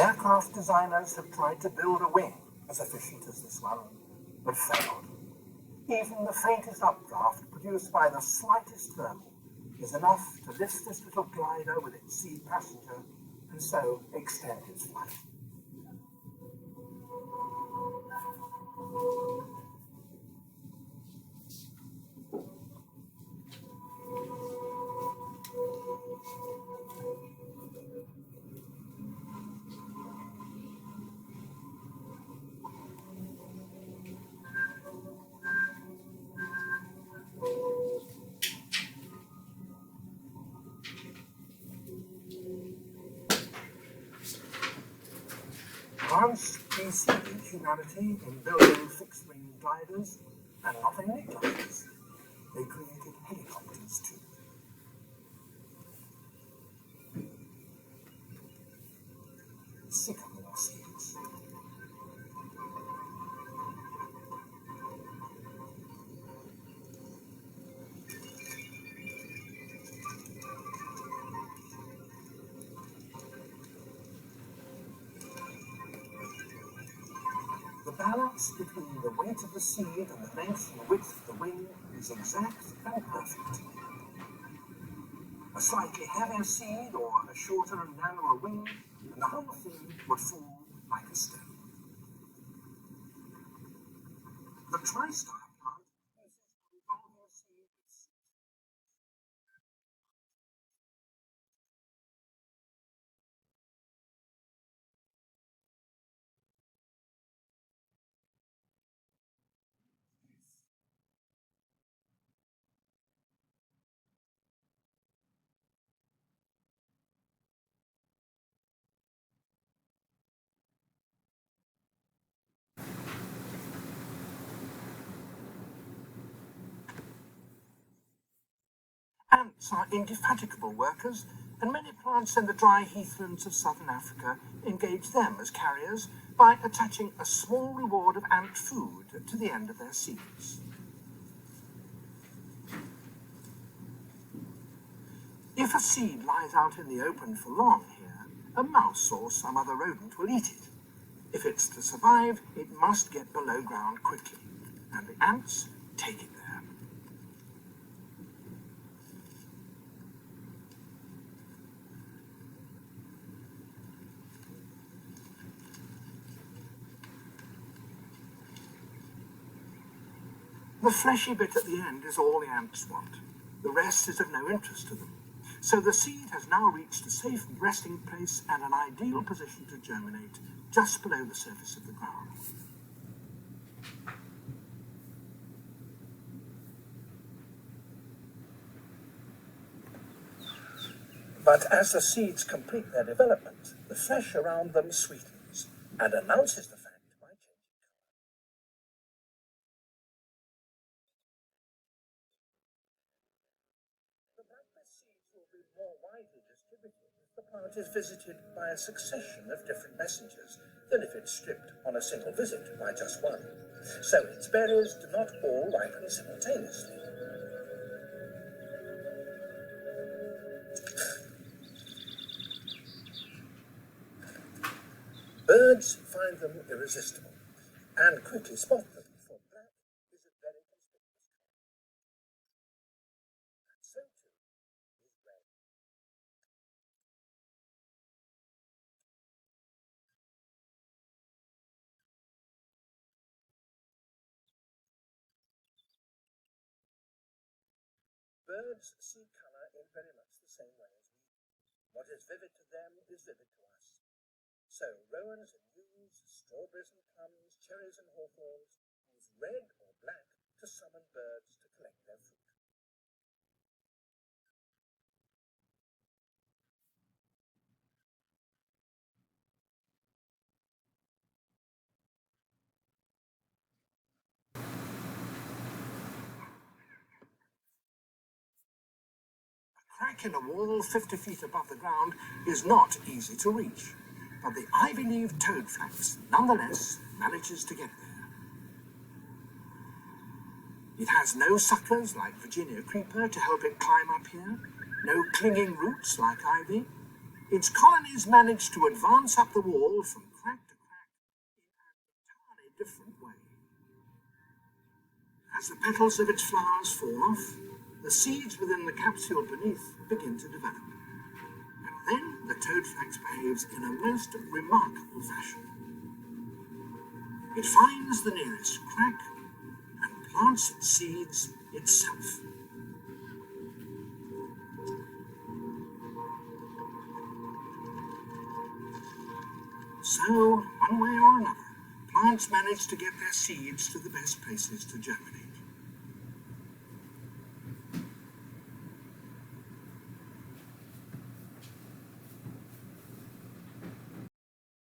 Aircraft designers have tried to build a wing as efficient as this one, but failed. Even the faintest updraft produced by the slightest thermal is enough to lift this little glider with its seed passenger and so extend its flight. France preceded humanity in building fixed-wing gliders, and not only gliders, they created helicopters too. Sycamore seeds. The balance between the weight of the seed and the length and width of the wing is exact and perfect. A slightly heavier seed or a shorter and narrower wing, and the whole thing would fall like a stone. The tri-style plant uses a revolving seed with ants are indefatigable workers, and many plants in the dry heathlands of southern Africa engage them as carriers by attaching a small reward of ant food to the end of their seeds. If a seed lies out in the open for long here, a mouse or some other rodent will eat it. If it's to survive, it must get below ground quickly, and the ants take it there. The fleshy bit at the end is all the ants want. The rest is of no interest to them. So the seed has now reached a safe resting place and an ideal position to germinate just below the surface of the ground. But as the seeds complete their development, the flesh around them sweetens and announces the fact by changing color. The blackbird seeds will be more widely distributed if the plant is visited by a succession of different messengers than if it's stripped on a single visit by just one. So its berries do not all ripen simultaneously. Birds find them irresistible and quickly spot them, for black is a very conspicuous color. And so too is red. Birds see color in very much the same way as we do. What is vivid to them is vivid to us. So rowans and ewes, strawberries and plums, cherries and hawthorns use red or black to summon birds to collect their fruit. A crack in a wall 50 feet above the ground is not easy to reach, but the ivy-leaved toadflax nonetheless manages to get there. It has no suckers like Virginia creeper to help it climb up here, no clinging roots like ivy. its colonies manage to advance up the wall from crack to crack in an entirely different way. As the petals of its flowers fall off, the seeds within the capsule beneath begin to develop. And then the toadflax behaves in a most remarkable fashion. It finds the nearest crack and plants its seeds itself. So, one way or another, plants manage to get their seeds to the best places to germinate.